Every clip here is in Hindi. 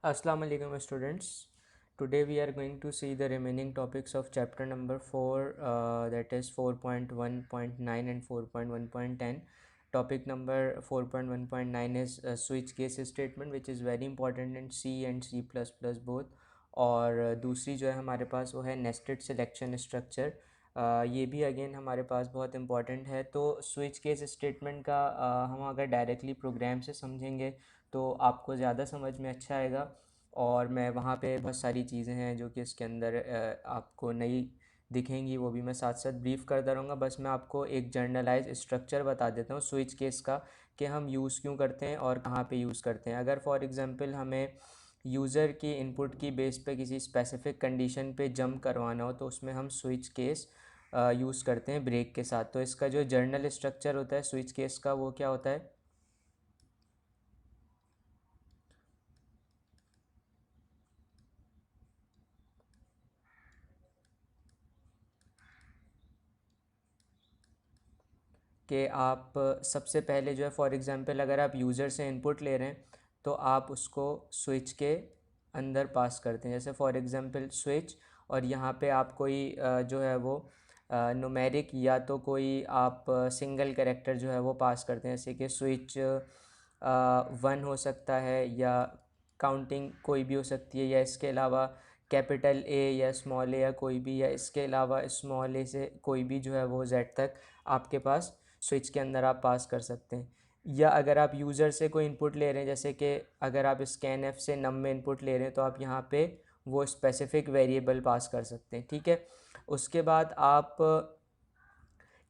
Assalamu alaikum students. Today we are going to see the remaining topics of chapter number 4, that is 4.1.9 and 4.1.10. Topic number 4.1.9 is switch case statement, which is very important in C and C++ both. और दूसरी जो है हमारे पास वो है नेस्टेड सिलेक्शन स्ट्रक्चर। ये भी अगेन हमारे पास बहुत इंपॉर्टेंट है। तो स्विच केस स्टेटमेंट का हम अगर डायरेक्टली प्रोग्राम से समझेंगे तो आपको ज़्यादा समझ में अच्छा आएगा। और मैं वहाँ पे बहुत सारी चीज़ें हैं जो कि इसके अंदर आपको नई दिखेंगी, वो भी मैं साथ साथ ब्रीफ करता रहूँगा। बस मैं आपको एक जर्नलाइज स्ट्रक्चर बता देता हूँ स्विच केस का, कि हम यूज़ क्यों करते हैं और कहाँ पे यूज़ करते हैं। अगर फॉर एग्ज़ाम्पल हमें यूज़र की इनपुट की बेस पे किसी स्पेसिफिक कंडीशन पे जंप करवाना हो तो उसमें हम स्विच केस यूज़ करते हैं ब्रेक के साथ। तो इसका जो जर्नल स्ट्रक्चर होता है स्विच केस का, वो क्या होता है कि आप सबसे पहले जो है फॉर एग्ज़ाम्पल अगर आप यूज़र से इनपुट ले रहे हैं तो आप उसको स्विच के अंदर पास करते हैं। जैसे फॉर एग्ज़ाम्पल स्विच, और यहाँ पे आप कोई जो है वो नुमेरिक या तो कोई आप सिंगल कैरेक्टर जो है वो पास करते हैं। जैसे कि स्विच 1 हो सकता है, या काउंटिंग कोई भी हो सकती है, या इसके अलावा कैपिटल ए या स्मॉल ए या कोई भी, या इसके अलावा स्मॉल ए से कोई भी जो है वो जेड तक आपके पास स्विच के अंदर आप पास कर सकते हैं। या अगर आप यूज़र से कोई इनपुट ले रहे हैं, जैसे कि अगर आप स्कैन एफ से नम में इनपुट ले रहे हैं तो आप यहाँ पे वो स्पेसिफिक वेरिएबल पास कर सकते हैं। ठीक है, उसके बाद आप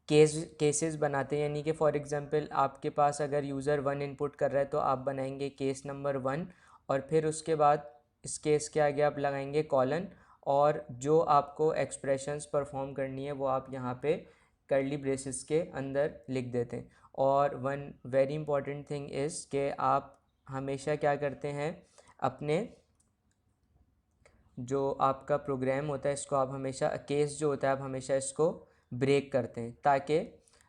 केसेस बनाते हैं, यानी कि फॉर एग्जांपल आपके पास अगर यूज़र 1 इनपुट कर रहा है तो आप बनाएंगे केस नंबर 1, और फिर उसके बाद इस केस के आगे आप लगाएंगे कॉलन, और जो आपको एक्सप्रेशंस परफॉर्म करनी है वो आप यहाँ पे कर्ली ब्रेसेस के अंदर लिख देते हैं। और one very important thing is कि आप हमेशा क्या करते हैं, अपने जो आपका प्रोग्राम होता है इसको आप हमेशा केस जो होता है आप हमेशा इसको ब्रेक करते हैं, ताकि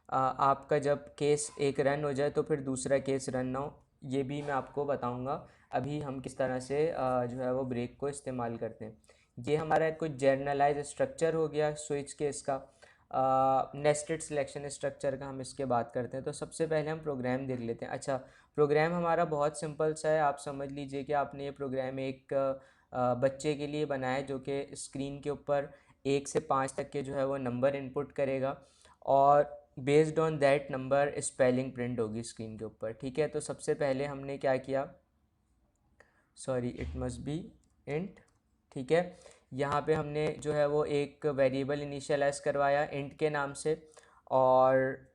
आपका जब केस एक रन हो जाए तो फिर दूसरा केस रन ना हो। ये भी मैं आपको बताऊंगा अभी हम किस तरह से जो है वो ब्रेक को इस्तेमाल करते हैं। ये हमारा कुछ जर्नलाइज स्ट्रक्चर हो गया स्विच केस का। नेस्टेड सिलेक्शन स्ट्रक्चर का हम इसके बात करते हैं। तो सबसे पहले हम प्रोग्राम देख लेते हैं। अच्छा, प्रोग्राम हमारा बहुत सिंपल सा है। आप समझ लीजिए कि आपने ये प्रोग्राम एक बच्चे के लिए बनाया है जो कि स्क्रीन के ऊपर 1 से 5 तक के जो है वो नंबर इनपुट करेगा, और based on that number spelling print होगी स्क्रीन के ऊपर। ठीक है, तो सबसे पहले हमने क्या किया, sorry it must be int. ठीक है, यहाँ पे हमने जो है वो एक वेरिएबल इनिशियलाइज करवाया इंट के नाम से, और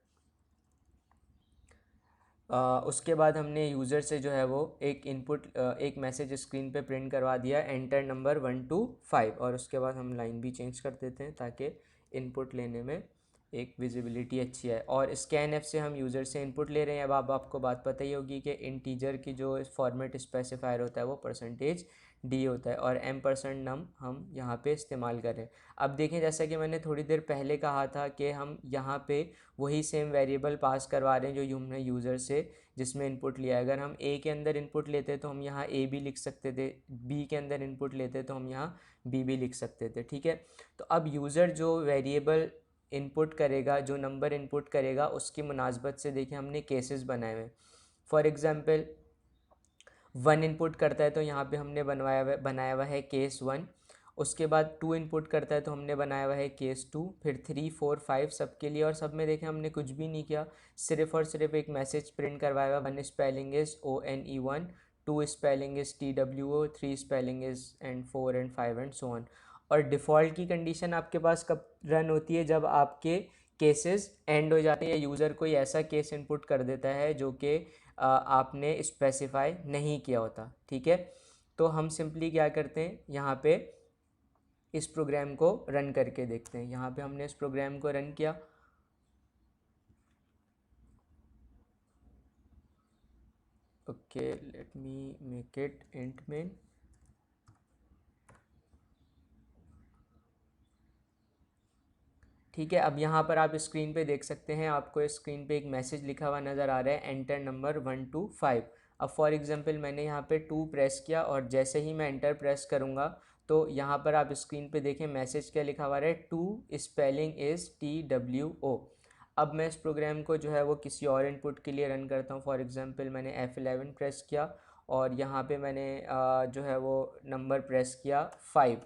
उसके बाद हमने यूज़र से जो है वो एक इनपुट एक मैसेज स्क्रीन पे प्रिंट करवा दिया, एंटर नंबर 1 to 5, और उसके बाद हम लाइन भी चेंज कर देते हैं ताकि इनपुट लेने में एक विजिबिलिटी अच्छी है। और स्कैन एफ से हम यूज़र से इनपुट ले रहे हैं। अब आपको बात पता ही होगी कि इंटीजर की जो फॉर्मेट स्पेसिफायर होता है वो परसेंटेज डी होता है, और m% num हम यहाँ पे इस्तेमाल कर रहे हैं। अब देखें, जैसा कि मैंने थोड़ी देर पहले कहा था कि हम यहाँ पे वही सेम वेरिएबल पास करवा रहे हैं जो हमने यूज़र से जिसमें इनपुट लिया है। अगर हम ए के अंदर इनपुट लेते तो हम यहाँ ए भी लिख सकते थे, बी के अंदर इनपुट लेते तो हम यहाँ बी भी लिख सकते थे। ठीक है, तो अब यूज़र जो वेरिएबल इनपुट करेगा, जो नंबर इनपुट करेगा, उसकी मुनासबत से देखिए हमने केसेस बनाए हुए। फॉर एग्ज़ाम्पल 1 इनपुट करता है तो यहाँ पे हमने बनाया हुआ है केस 1। उसके बाद 2 इनपुट करता है तो हमने बनाया हुआ है केस 2। फिर 3 4 5 सब के लिए, और सब में देखें हमने कुछ भी नहीं किया, सिर्फ और सिर्फ एक मैसेज प्रिंट करवाया हुआ। 1 spelling is ONE1, 2 spelling is TWO, 3 spelling is, and 4 and 5 and so on. और डिफ़ॉल्ट की कंडीशन आपके पास कब रन होती है, जब आपके केसेस एंड हो जाते हैं या यूज़र कोई ऐसा केस इनपुट कर देता है जो कि आपने स्पेसिफाई नहीं किया होता। ठीक है, तो हम सिंपली क्या करते हैं, यहाँ पे इस प्रोग्राम को रन करके देखते हैं। यहाँ पे हमने इस प्रोग्राम को रन किया। Okay, let me make it int main. ठीक है, अब यहाँ पर आप स्क्रीन पे देख सकते हैं, आपको स्क्रीन पे एक मैसेज लिखा हुआ नज़र आ रहा है, एंटर नंबर 1 to 5। अब फॉर एग्जांपल मैंने यहाँ पे 2 प्रेस किया और जैसे ही मैं एंटर प्रेस करूँगा तो यहाँ पर आप स्क्रीन पे देखें मैसेज क्या लिखा हुआ है, 2 स्पेलिंग इज़ TWO। अब मैं इस प्रोग्राम को जो है वो किसी और इनपुट के लिए रन करता हूँ। फॉर एग्जांपल मैंने F11 प्रेस किया और यहाँ पे मैंने जो है वो नंबर प्रेस किया 5।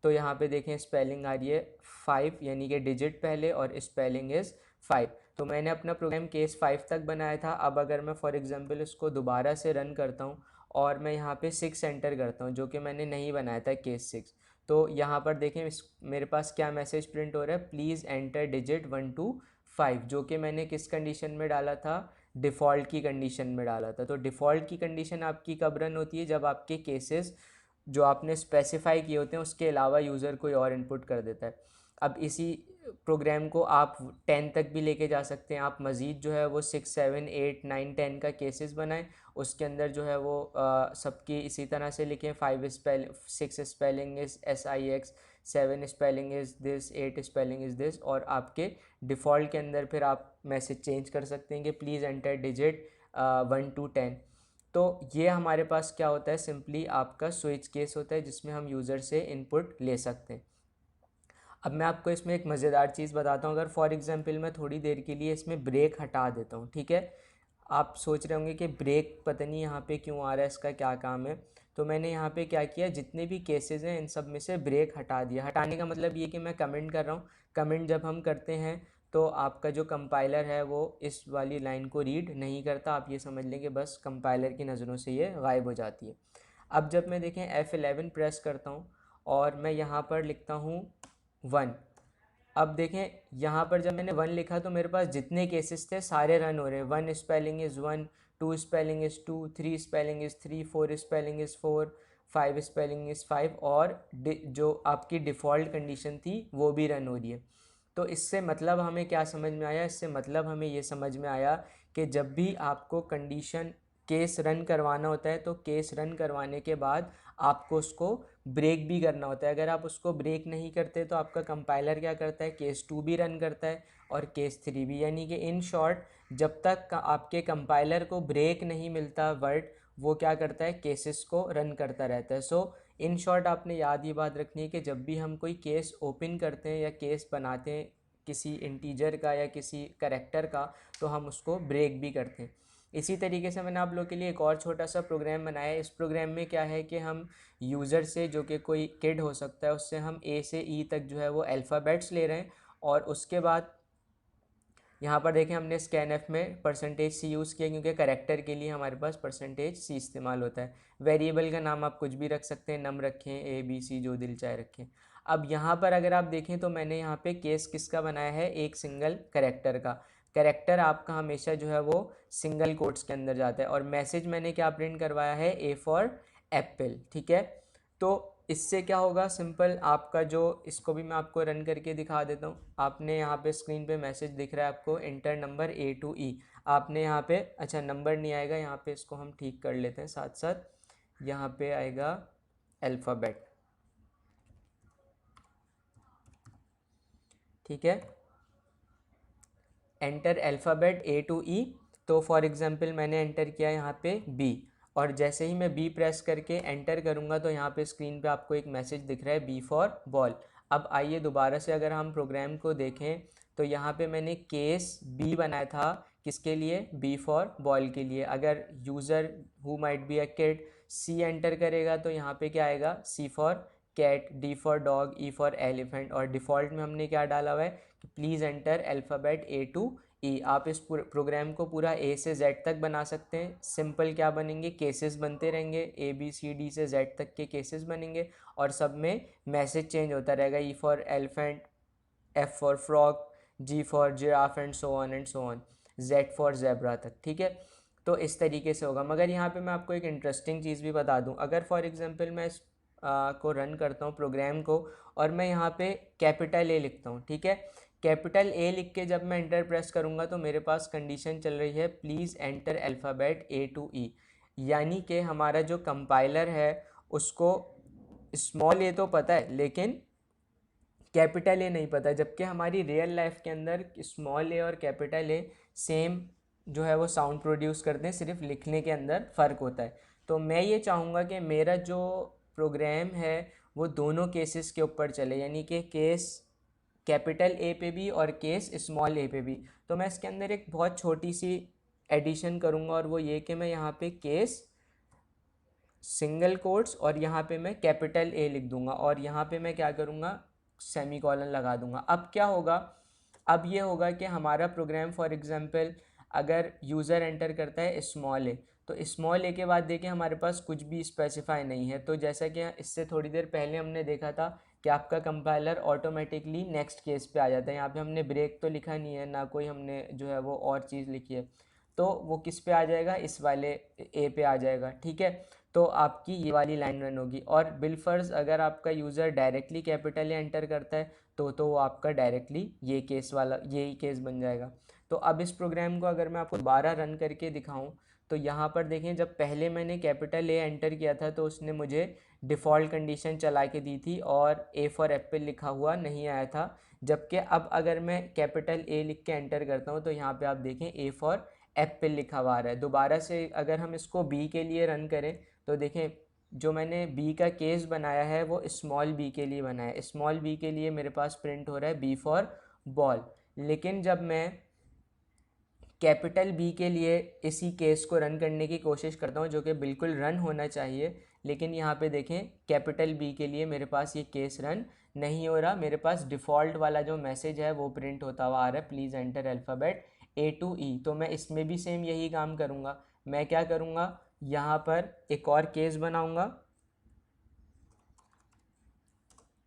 तो यहाँ पे देखें स्पेलिंग आ रही है 5 यानी कि डिजिट पहले और स्पेलिंग इज़ 5। तो मैंने अपना प्रोग्राम केस 5 तक बनाया था। अब अगर मैं फॉर एग्जांपल इसको दोबारा से रन करता हूँ और मैं यहाँ पे 6 एंटर करता हूँ जो कि मैंने नहीं बनाया था केस 6, तो यहाँ पर देखें मेरे पास क्या मैसेज प्रिंट हो रहा है, प्लीज़ एंटर डिजिट 1 to 5, जो कि मैंने किस कंडीशन में डाला था, डिफ़ॉल्ट की कंडीशन में डाला था। तो डिफ़ॉल्ट की कंडीशन आपकी कब रन होती है, जब आपके केसेस जो आपने स्पेसिफाई किए होते हैं उसके अलावा यूज़र कोई और इनपुट कर देता है। अब इसी प्रोग्राम को आप 10 तक भी लेके जा सकते हैं। आप मज़ीद जो है वो 6, 7, 8, 9, 10 का केसेस बनाएं, उसके अंदर जो है वो सबकी इसी तरह से लिखें। 6 spelling is SIX, 7 spelling is this, 8 spelling is this, और आपके डिफ़ॉल्ट के अंदर फिर आप मैसेज चेंज कर सकते हैं कि प्लीज़ एंटर डिजिट 1 to 10। तो ये हमारे पास क्या होता है, सिंपली आपका स्विच केस होता है जिसमें हम यूज़र से इनपुट ले सकते हैं। अब मैं आपको इसमें एक मज़ेदार चीज़ बताता हूँ। अगर फॉर एग्जांपल मैं थोड़ी देर के लिए इसमें ब्रेक हटा देता हूँ, ठीक है। आप सोच रहे होंगे कि ब्रेक पता नहीं यहाँ पे क्यों आ रहा है, इसका क्या काम है। तो मैंने यहाँ पे क्या किया, जितने भी केसेस हैं इन सब में से ब्रेक हटा दिया। हटाने का मतलब ये कि मैं कमेंट कर रहा हूँ। कमेंट जब हम करते हैं तो आपका जो कंपाइलर है वो इस वाली लाइन को रीड नहीं करता। आप ये समझ लें कि बस कंपाइलर की नज़रों से ये गायब हो जाती है। अब जब मैं देखें F11 प्रेस करता हूँ और मैं यहाँ पर लिखता हूँ 1। अब देखें यहाँ पर जब मैंने 1 लिखा तो मेरे पास जितने केसेस थे सारे रन हो रहे हैं। 1 spelling is 1, 2 spelling is 2, 3 spelling is 3, 4 spelling is 4, 5 spelling is 5, और जो आपकी डिफ़ॉल्ट कंडीशन थी वो भी रन हो रही है। तो इससे मतलब हमें क्या समझ में आया, इससे मतलब हमें ये समझ में आया कि जब भी आपको कंडीशन केस रन करवाना होता है तो केस रन करवाने के बाद आपको उसको ब्रेक भी करना होता है। अगर आप उसको ब्रेक नहीं करते तो आपका कंपाइलर क्या करता है, केस 2 भी रन करता है और केस 3 भी। यानी कि इन शॉर्ट जब तक आपके कंपाइलर को ब्रेक नहीं मिलता वर्ड, वो क्या करता है, केसेस को रन करता रहता है। सो इन शॉर्ट आपने याद ये बात रखनी है कि जब भी हम कोई केस ओपन करते हैं या केस बनाते हैं किसी इंटीजर का या किसी करेक्टर का, तो हम उसको ब्रेक भी करते हैं। इसी तरीके से मैंने आप लोग के लिए एक और छोटा सा प्रोग्राम बनाया है। इस प्रोग्राम में क्या है कि हम यूज़र से, जो कि कोई किड हो सकता है, उससे हम A से E तक जो है वो अल्फ़ाबेट्स ले रहे हैं। और उसके बाद यहाँ पर देखें हमने स्कैनएफ में %C यूज़ किया क्योंकि करेक्टर के लिए हमारे पास %C इस्तेमाल होता है। वेरिएबल का नाम आप कुछ भी रख सकते हैं, नम रखें, ABC, जो दिल चाहे रखें। अब यहाँ पर अगर आप देखें तो मैंने यहाँ पे केस किसका बनाया है, एक सिंगल करेक्टर का। करेक्टर आपका हमेशा जो है वो सिंगल कोट्स के अंदर जाता है। और मैसेज मैंने क्या प्रिंट करवाया है, A फॉर एप्पल, ठीक है। तो इससे क्या होगा, सिंपल आपका जो, इसको भी मैं आपको रन करके दिखा देता हूँ। आपने यहाँ पे स्क्रीन पे मैसेज दिख रहा है आपको, enter number A to E। आपने यहाँ पे, अच्छा नंबर नहीं आएगा यहाँ पे, इसको हम ठीक कर लेते हैं साथ साथ। यहाँ पे आएगा अल्फ़ाबेट, ठीक है। Enter alphabet A to E। तो फॉर एग्जांपल मैंने एंटर किया यहाँ पे B, और जैसे ही मैं B प्रेस करके एंटर करूँगा तो यहाँ पे स्क्रीन पे आपको एक मैसेज दिख रहा है, B फॉर बॉल। अब आइए दोबारा से अगर हम प्रोग्राम को देखें तो यहाँ पे मैंने केस B बनाया था, किसके लिए, B फॉर बॉल के लिए। अगर user who might be a kid C enter करेगा तो यहाँ पे क्या आएगा, C for cat, D for dog, E for elephant, और डिफ़ॉल्ट में हमने क्या डाला हुआ है कि please enter alphabet A to E। आप इस प्रोग्राम को पूरा A से Z तक बना सकते हैं। सिंपल क्या बनेंगे, केसेस बनते रहेंगे, ABCD से Z तक के केसेस बनेंगे और सब में मैसेज चेंज होता रहेगा, E for elephant, F for frog, G for giraffe and so on, Z for zebra तक, ठीक है। तो इस तरीके से होगा। मगर यहाँ पे मैं आपको एक इंटरेस्टिंग चीज़ भी बता दूँ। अगर फॉर एग्जांपल मैं इस को रन करता हूँ प्रोग्राम को, और मैं यहाँ पे कैपिटल A लिखता हूँ, ठीक है। कैपिटल A लिख के जब मैं एंटर प्रेस करूँगा तो मेरे पास कंडीशन चल रही है, please enter alphabet A to E। यानी कि हमारा जो कंपाइलर है उसको स्मॉल a तो पता है लेकिन कैपिटल ए नहीं पता, जबकि हमारी रियल लाइफ के अंदर स्मॉल ए और कैपिटल ए सेम जो है वो साउंड प्रोड्यूस करते हैं, सिर्फ लिखने के अंदर फ़र्क होता है। तो मैं ये चाहूँगा कि मेरा जो प्रोग्राम है वो दोनों केसेस के ऊपर चले, यानी कि केस कैपिटल ए पे भी और केस स्मॉल ए पे भी। तो मैं इसके अंदर एक बहुत छोटी सी एडिशन करूँगा, और वो ये कि मैं यहाँ पे केस सिंगल कोट्स और यहाँ पे मैं कैपिटल ए लिख दूंगा, और यहाँ पे मैं क्या करूँगा, सेमी कॉलन लगा दूंगा। अब क्या होगा, अब ये होगा कि हमारा प्रोग्राम फॉर एग्जांपल अगर यूज़र एंटर करता है स्मॉल ए, तो स्मॉल ए के बाद देखिए हमारे पास कुछ भी स्पेसिफाई नहीं है। तो जैसा कि इससे थोड़ी देर पहले हमने देखा था कि आपका कंपाइलर ऑटोमेटिकली नेक्स्ट केस पे आ जाता है। यहाँ पे हमने ब्रेक तो लिखा नहीं है, ना कोई हमने जो है वो और चीज़ लिखी है, तो वो किस पे आ जाएगा, इस वाले ए पे आ जाएगा। ठीक है, तो आपकी ये वाली लाइन रन होगी। और बिलफर्ज अगर आपका user directly capital A enter करता है तो वो आपका डायरेक्टली ये केस वाला यही केस बन जाएगा। तो अब इस प्रोग्राम को अगर मैं आपको दोबारा रन करके दिखाऊं, तो यहाँ पर देखें, जब पहले मैंने कैपिटल ए एंटर किया था तो उसने मुझे डिफ़ॉल्ट कंडीशन चला के दी थी और ए फॉर एप्पल लिखा हुआ नहीं आया था। जबकि अब अगर मैं कैपिटल ए लिख के एंटर करता हूँ तो यहाँ पे आप देखें ए फॉर एप्पल लिखा हुआ आ रहा है। दोबारा से अगर हम इसको बी के लिए रन करें तो देखें, जो मैंने बी का केस बनाया है वो स्मॉल बी के लिए बनाया है। स्मॉल बी के लिए मेरे पास प्रिंट हो रहा है बी फॉर बॉल। लेकिन जब मैं कैपिटल बी के लिए इसी केस को रन करने की कोशिश करता हूँ, जो कि बिल्कुल रन होना चाहिए, लेकिन यहाँ पे देखें कैपिटल बी के लिए मेरे पास ये केस रन नहीं हो रहा। मेरे पास डिफ़ॉल्ट वाला जो मैसेज है वो प्रिंट होता हुआ आ रहा है, please enter alphabet A to E. तो मैं इसमें भी सेम यही काम करूँगा। मैं क्या करूँगा, यहाँ पर एक और केस बनाऊँगा,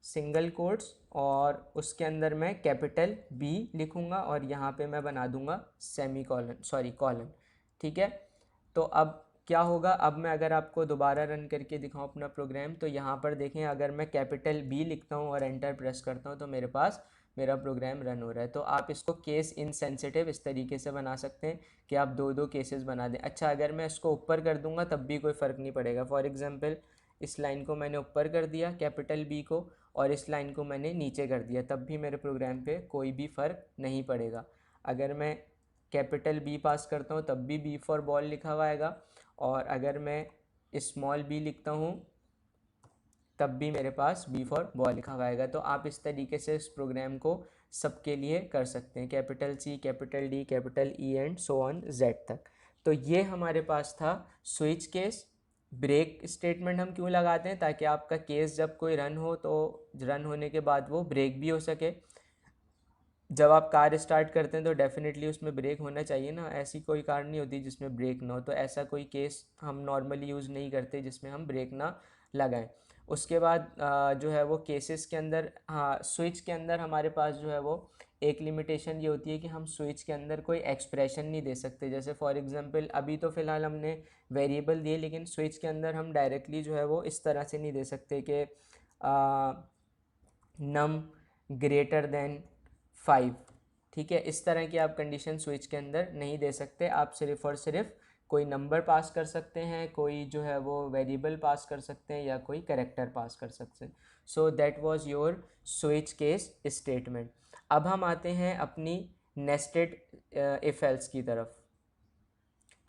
सिंगल कोट्स, और उसके अंदर मैं कैपिटल बी लिखूंगा और यहाँ पे मैं बना दूंगा सेमी कॉलन, सॉरी कॉलन। ठीक है, तो अब क्या होगा, अब मैं अगर आपको दोबारा रन करके दिखाऊं अपना प्रोग्राम, तो यहाँ पर देखें अगर मैं कैपिटल बी लिखता हूँ और एंटर प्रेस करता हूँ तो मेरे पास मेरा प्रोग्राम रन हो रहा है। तो आप इसको केस इनसेंसिटिव इस तरीके से बना सकते हैं कि आप दो दो केसेस बना दें। अच्छा, अगर मैं इसको ऊपर कर दूंगा तब भी कोई फ़र्क नहीं पड़ेगा। फॉर एग्जांपल इस लाइन को मैंने ऊपर कर दिया कैपिटल बी को, और इस लाइन को मैंने नीचे कर दिया, तब भी मेरे प्रोग्राम पे कोई भी फ़र्क नहीं पड़ेगा। अगर मैं कैपिटल बी पास करता हूँ तब भी बी फॉर बॉल लिखा हुआ आएगा, और अगर मैं स्मॉल बी लिखता हूँ तब भी मेरे पास बी फॉर बॉल लिखा हुआ आएगा। तो आप इस तरीके से इस प्रोग्राम को सबके लिए कर सकते हैं, capital C, capital D, capital E and so on Z तक। तो ये हमारे पास था स्विच केस। ब्रेक स्टेटमेंट हम क्यों लगाते हैं, ताकि आपका केस जब कोई रन हो तो रन होने के बाद वो ब्रेक भी हो सके। जब आप कार स्टार्ट करते हैं तो डेफिनेटली उसमें ब्रेक होना चाहिए ना, ऐसी कोई कार नहीं होती जिसमें ब्रेक ना हो। तो ऐसा कोई केस हम नॉर्मली यूज़ नहीं करते जिसमें हम ब्रेक ना लगाएं। उसके बाद जो है वो केसेस के अंदर, हाँ, स्विच के अंदर हमारे पास जो है वो एक लिमिटेशन ये होती है कि हम स्विच के अंदर कोई एक्सप्रेशन नहीं दे सकते। जैसे फॉर एग्जांपल अभी तो फ़िलहाल हमने वेरिएबल दिए, लेकिन स्विच के अंदर हम डायरेक्टली जो है वो इस तरह से नहीं दे सकते कि नम ग्रेटर देन 5। ठीक है, इस तरह की आप कंडीशन स्विच के अंदर नहीं दे सकते। आप सिर्फ और सिर्फ कोई नंबर पास कर सकते हैं, कोई जो है वो वेरिएबल पास कर सकते हैं, या कोई कैरेक्टर पास कर सकते हैं। So that was your switch case statement. अब हम आते हैं अपनी नेस्टेड इफ एल्स की तरफ।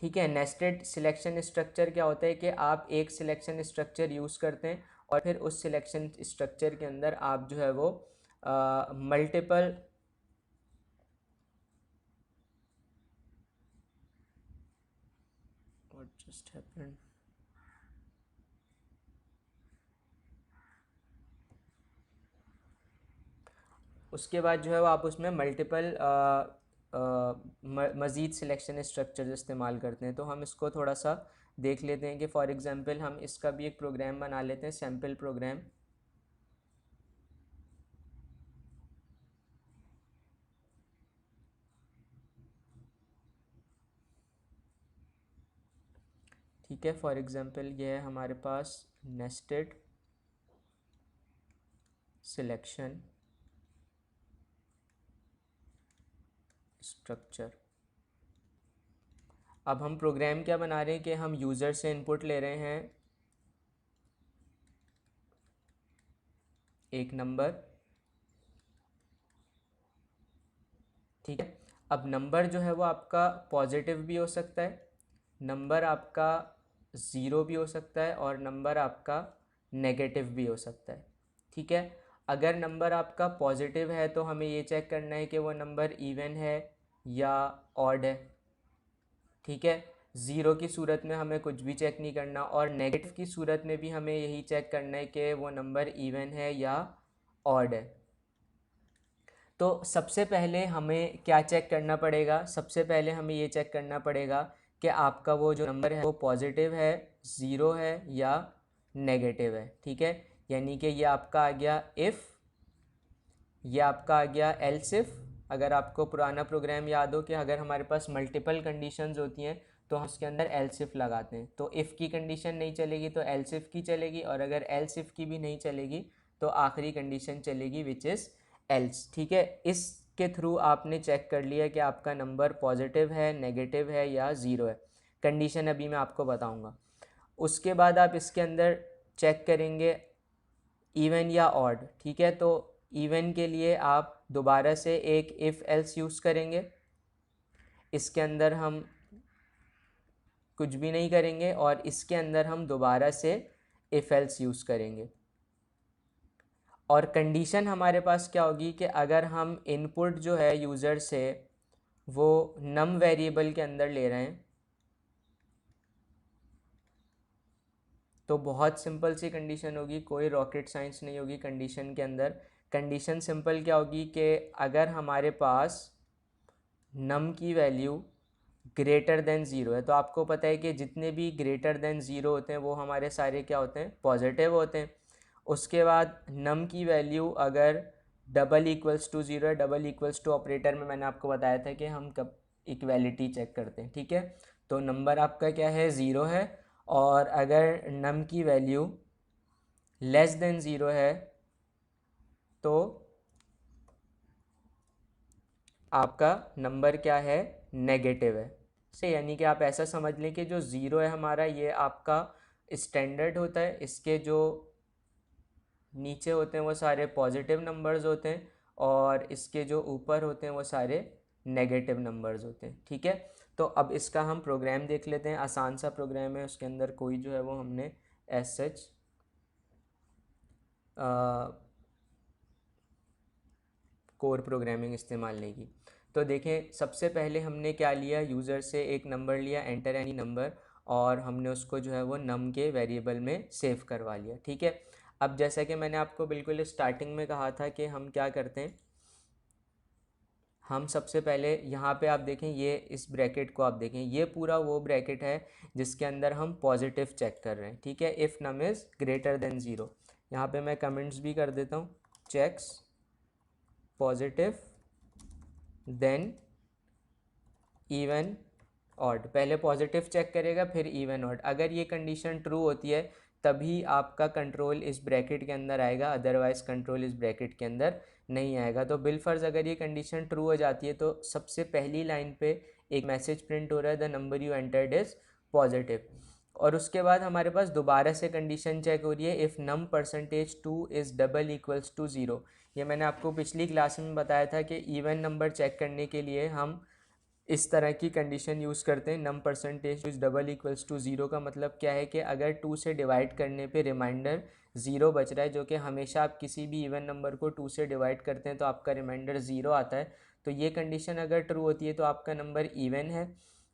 ठीक है, नेस्टेड सिलेक्शन स्ट्रक्चर क्या होता है कि आप एक सिलेक्शन स्ट्रक्चर यूज़ करते हैं और फिर उस सिलेक्शन स्ट्रक्चर के अंदर आप जो है वो मल्टीपल व्हाट जस्ट हैपेंड, उसके बाद जो है वो आप उसमें मल्टीपल मज़ीद सिलेक्शन स्ट्रक्चर इस्तेमाल करते हैं। तो हम इसको थोड़ा सा देख लेते हैं कि फॉर एग्जांपल हम इसका भी एक प्रोग्राम बना लेते हैं, सैम्पल प्रोग्राम। ठीक है, फॉर एग्जांपल ये है हमारे पास नेस्टेड सिलेक्शन स्ट्रक्चर। अब हम प्रोग्राम क्या बना रहे हैं कि हम यूज़र से इनपुट ले रहे हैं एक नंबर। ठीक है, अब नंबर जो है वो आपका पॉजिटिव भी हो सकता है, नंबर आपका ज़ीरो भी हो सकता है, और नंबर आपका नेगेटिव भी हो सकता है। ठीक है, अगर नंबर आपका पॉजिटिव है तो हमें ये चेक करना है कि वो नंबर इवन है या ऑड है। ठीक है, ज़ीरो की सूरत में हमें कुछ भी चेक नहीं करना, और नेगेटिव की सूरत में भी हमें यही चेक करना है कि वो नंबर इवन है या ऑड है। तो सबसे पहले हमें क्या चेक करना पड़ेगा? सबसे पहले हमें ये चेक करना पड़ेगा कि आपका वो जो नंबर है वो पॉजिटिव है, ज़ीरो है या नेगेटिव है। ठीक है, यानी कि ये आपका आ गया इफ़, ये आपका आ गया एल्स इफ़। अगर आपको पुराना प्रोग्राम याद हो कि अगर हमारे पास मल्टीपल कंडीशंस होती हैं तो हम उसके अंदर एल्स इफ़ लगाते हैं। तो इफ़ की कंडीशन नहीं चलेगी तो एल्स इफ़ की चलेगी, और अगर एल्स इफ़ की भी नहीं चलेगी तो आखिरी कंडीशन चलेगी विच इज़ एल्स। ठीक है, इसके थ्रू आपने चेक कर लिया कि आपका नंबर पॉजिटिव है, नेगेटिव है या ज़ीरो है। कंडीशन अभी मैं आपको बताऊंगा। उसके बाद आप इसके अंदर चेक करेंगे इवन या ऑड। ठीक है, तो इवन के लिए आप दोबारा से एक इफ़ एल्स यूज़ करेंगे। इसके अंदर हम कुछ भी नहीं करेंगे, और इसके अंदर हम दोबारा से इफ़ एल्स यूज़ करेंगे। और कंडीशन हमारे पास क्या होगी कि अगर हम इनपुट जो है यूज़र से वो नम वेरिएबल के अंदर ले रहे हैं तो बहुत सिंपल सी कंडीशन होगी, कोई रॉकेट साइंस नहीं होगी कंडीशन के अंदर। कंडीशन सिंपल क्या होगी कि अगर हमारे पास नम की वैल्यू ग्रेटर देन ज़ीरो है, तो आपको पता है कि जितने भी ग्रेटर देन ज़ीरो होते हैं वो हमारे सारे क्या होते हैं? पॉजिटिव होते हैं। उसके बाद नम की वैल्यू अगर डबल इक्वल्स टू ज़ीरो है, डबल इक्वल्स टू ऑपरेटर में मैंने आपको बताया था कि हम कब इक्वलिटी चेक करते हैं। ठीक है, तो नंबर आपका क्या है? ज़ीरो है, और अगर नम की वैल्यू लेस देन ज़ीरो है तो आपका नंबर क्या है? नेगेटिव है। से यानी कि आप ऐसा समझ लें कि जो ज़ीरो है हमारा, ये आपका स्टैंडर्ड होता है, इसके जो नीचे होते हैं वो सारे पॉजिटिव नंबर्स होते हैं, और इसके जो ऊपर होते हैं वो सारे नेगेटिव नंबर्स होते हैं। ठीक है, तो अब इसका हम प्रोग्राम देख लेते हैं। आसान सा प्रोग्राम है, उसके अंदर कोई जो है वो हमने एज सच कोर प्रोग्रामिंग इस्तेमाल नहीं की। तो देखें, सबसे पहले हमने क्या लिया? यूज़र से एक नंबर लिया, एंटर एनी नंबर, और हमने उसको जो है वो नम के वेरिएबल में सेव करवा लिया। ठीक है, अब जैसा कि मैंने आपको बिल्कुल स्टार्टिंग में कहा था कि हम क्या करते हैं, हम सबसे पहले यहाँ पे आप देखें, ये इस ब्रैकेट को आप देखें, ये पूरा वो ब्रैकेट है जिसके अंदर हम पॉजिटिव चेक कर रहे हैं। ठीक है, if num is greater than zero. यहाँ पे मैं कमेंट्स भी कर देता हूँ, checks positive then even odd. पहले पॉजिटिव चेक करेगा फिर इवन ऑड। अगर ये कंडीशन ट्रू होती है तभी आपका कंट्रोल इस ब्रैकेट के अंदर आएगा, अदरवाइज कंट्रोल इस ब्रैकेट के अंदर नहीं आएगा। तो बिलफर्ज अगर ये कंडीशन ट्रू हो जाती है तो सबसे पहली लाइन पे एक मैसेज प्रिंट हो रहा है, the number you entered is positive. और उसके बाद हमारे पास दोबारा से कंडीशन चेक हो रही है, if num percentage two is double equals to zero. ये मैंने आपको पिछली क्लास में बताया था कि इवन नंबर चेक करने के लिए हम इस तरह की कंडीशन यूज़ करते हैं। Num percentage is double equals to zero का मतलब क्या है कि अगर टू से डिवाइड करने पे रिमाइंडर ज़ीरो बच रहा है, जो कि हमेशा आप किसी भी इवन नंबर को टू से डिवाइड करते हैं तो आपका रिमाइंडर ज़ीरो आता है, तो ये कंडीशन अगर ट्रू होती है तो आपका नंबर इवन है।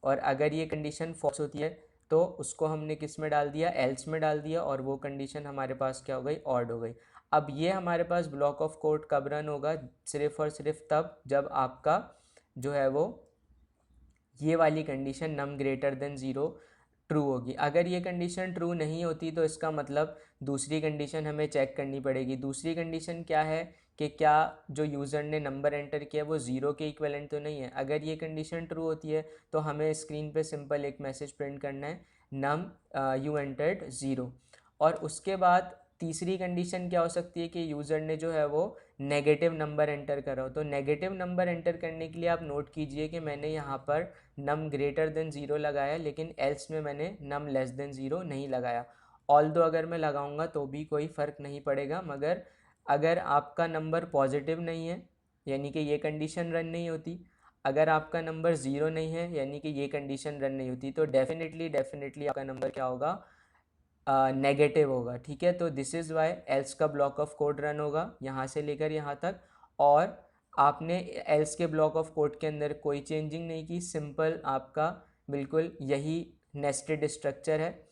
और अगर ये कंडीशन फॉल्स होती है तो उसको हमने किस में डाल दिया? एल्स में डाल दिया, और वो कंडीशन हमारे पास क्या हो गई? ऑड हो गई। अब ये हमारे पास ब्लॉक ऑफ कोड कब रन होगा? सिर्फ और सिर्फ तब जब आपका जो है वो ये वाली कंडीशन नम ग्रेटर देन ज़ीरो ट्रू होगी। अगर ये कंडीशन ट्रू नहीं होती तो इसका मतलब दूसरी कंडीशन हमें चेक करनी पड़ेगी। दूसरी कंडीशन क्या है कि क्या जो यूज़र ने नंबर एंटर किया वो ज़ीरो के इक्विवेलेंट तो नहीं है। अगर ये कंडीशन ट्रू होती है तो हमें स्क्रीन पे सिंपल एक मैसेज प्रिंट करना है, नम यू एंटर्ड ज़ीरो। और उसके बाद तीसरी कंडीशन क्या हो सकती है कि यूज़र ने जो है वो नेगेटिव नंबर एंटर करा हो। तो नेगेटिव नंबर एंटर करने के लिए आप नोट कीजिए कि मैंने यहाँ पर नम ग्रेटर देन ज़ीरो लगाया, लेकिन एल्स में मैंने नम लेस देन ज़ीरो नहीं लगाया। ऑल दो अगर मैं लगाऊंगा तो भी कोई फ़र्क नहीं पड़ेगा, मगर अगर आपका नंबर पॉजिटिव नहीं है यानी कि ये कंडीशन रन नहीं होती, अगर आपका नंबर ज़ीरो नहीं है यानी कि ये कंडीशन रन नहीं होती, तो डेफिनेटली आपका नंबर क्या होगा, नेगेटिव होगा। ठीक है, तो दिस इज़ वाई एल्स का ब्लॉक ऑफ कोड रन होगा यहाँ से लेकर यहाँ तक, और आपने एल्स के ब्लॉक ऑफ कोड के अंदर कोई चेंजिंग नहीं की, सिंपल आपका बिल्कुल यही नेस्टेड स्ट्रक्चर है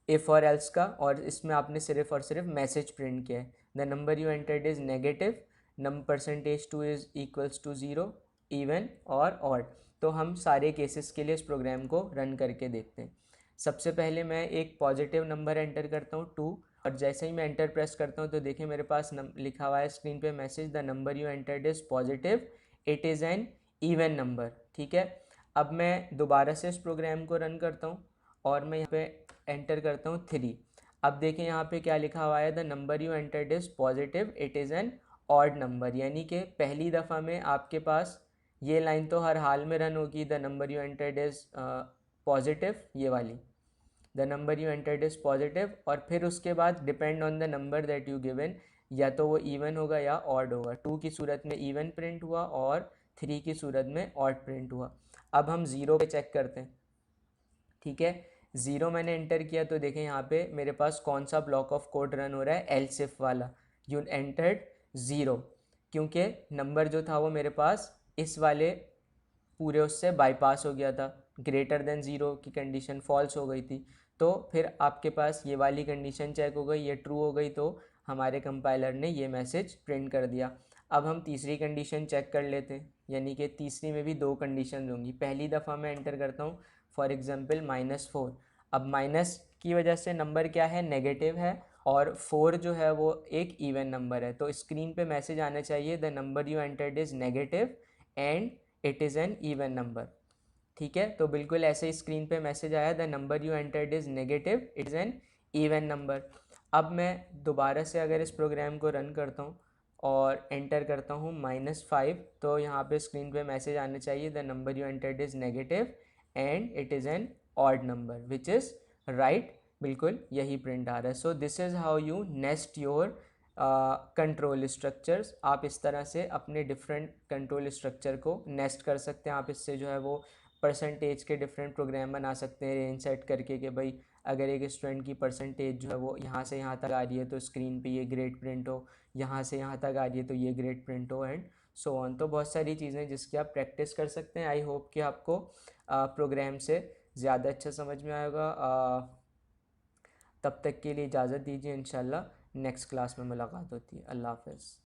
इफ़ और एल्स का, और इसमें आपने सिर्फ और सिर्फ मैसेज प्रिंट किया है, the number you entered is negative, %2 is equals to zero, even और ऑड। तो हम सारे केसेस के लिए इस प्रोग्राम को रन करके देखते हैं। सबसे पहले मैं एक पॉजिटिव नंबर एंटर करता हूँ 2, और जैसे ही मैं एंटर प्रेस करता हूँ तो देखिए मेरे पास लिखा हुआ है स्क्रीन पे message, the number you entered is positive, it is an even number. ठीक है, अब मैं दोबारा से इस प्रोग्राम को रन करता हूँ और मैं यहाँ पे एंटर करता हूँ 3। अब देखें यहाँ पे क्या लिखा हुआ है, the number you entered is positive, it is an odd number, यानी कि पहली दफ़ा में आपके पास ये लाइन तो हर हाल में रन होगी, the number you entered is positive, ये वाली, the number you entered is positive, और फिर उसके बाद depend on the number that you given, या तो वो इवन होगा या ऑड होगा। 2 की सूरत में इवन प्रिंट हुआ और 3 की सूरत में ऑड प्रिंट हुआ। अब हम ज़ीरो पे चेक करते हैं। ठीक है, ज़ीरो मैंने एंटर किया तो देखें यहाँ पे मेरे पास कौन सा ब्लॉक ऑफ कोड रन हो रहा है, एल्स इफ वाला, यू एंटर्ड ज़ीरो, क्योंकि नंबर जो था वो मेरे पास इस वाले पूरे उससे बाईपास हो गया था, ग्रेटर देन ज़ीरो की कंडीशन फॉल्स हो गई थी, तो फिर आपके पास ये वाली कंडीशन चेक हो गई, ये ट्रू हो गई, तो हमारे कंपाइलर ने ये मैसेज प्रिंट कर दिया। अब हम तीसरी कंडीशन चेक कर लेते हैं, यानी कि तीसरी में भी दो कंडीशन होंगी। पहली दफ़ा मैं एंटर करता हूँ फॉर एग्जांपल -4, अब माइनस की वजह से नंबर क्या है, नेगेटिव है, और 4 जो है वो एक इवन नंबर है, तो स्क्रीन पे मैसेज आना चाहिए, the number you entered is negative and it is an even number. ठीक है, तो बिल्कुल ऐसे ही स्क्रीन पे मैसेज आया, the number you entered is negative, it is an even number. अब मैं दोबारा से अगर इस प्रोग्राम को रन करता हूँ और एंटर करता हूँ -5, तो यहाँ पे स्क्रीन पे मैसेज आना चाहिए, the number you entered is negative and it is an odd number which is right, बिल्कुल यही प्रिंट आ रहा है। So this is how you nest your control structures. आप इस तरह से अपने डिफरेंट कंट्रोल स्ट्रक्चर को नेस्ट कर सकते हैं। आप इससे जो है वो परसेंटेज के डिफरेंट प्रोग्राम बना सकते हैं, रेंज सेट करके कि भाई अगर एक स्टूडेंट की परसेंटेज जो है वो यहाँ से यहाँ तक आ रही है तो स्क्रीन पे ये ग्रेड प्रिंट हो, यहाँ से यहाँ तक आ रही है तो ये ग्रेड प्रिंट हो, एंड सो ऑन। तो बहुत सारी चीज़ें जिसकी आप प्रैक्टिस कर सकते हैं। आई होप कि आपको प्रोग्राम से ज़्यादा अच्छा समझ में आएगा। तब तक के लिए इजाज़त दीजिए, इंशाल्लाह नेक्स्ट क्लास में मुलाकात होती है। अल्लाह हाफ़िज़।